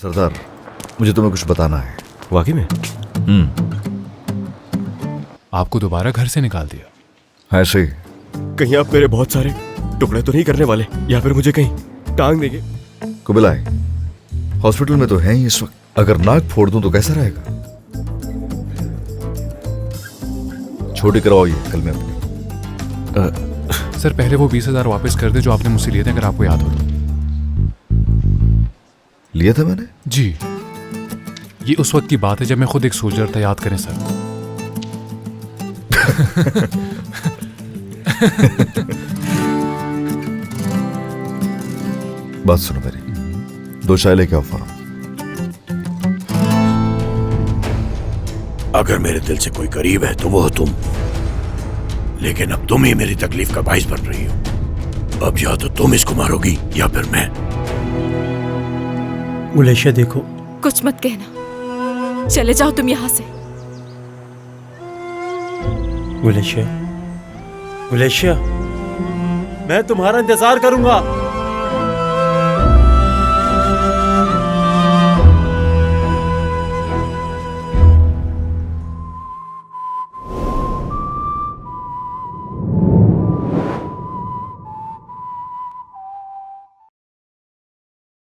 सरदार, मुझे तुम्हें कुछ बताना है। वाकई में? आपको दोबारा घर से निकाल दिया? ऐसे ही। कहीं आप मेरे बहुत सारे टुकड़े तो नहीं करने वाले, या फिर मुझे कहीं टांग देंगे? कुबिलाई, हॉस्पिटल में तो है ही इस वक्त। अगर नाक फोड़ दूं तो कैसा रहेगा? छोटी करवाओ ये कल में अपनी। सर पहले वो 20,000 वापस कर दे जो आपने मुझसे लिए थे, अगर आपको याद हो तो। लिए थे मैंने? जी, ये उस वक्त की बात है जब मैं खुद एक सोल्जर था, याद करें सर। बात सुनो मेरी, 2 चाय लेके आओ फौरन। अगर मेरे दिल से कोई करीब है तो वो हो तुम, लेकिन अब तुम ही मेरी तकलीफ का बाइस बन रही हो। अब या तो तुम इसको मारोगी या फिर मैं। गुलेशिया देखो, कुछ मत कहना, चले जाओ तुम यहाँ से। गुलेशिया, गुलेशिया, मैं तुम्हारा इंतजार करूंगा।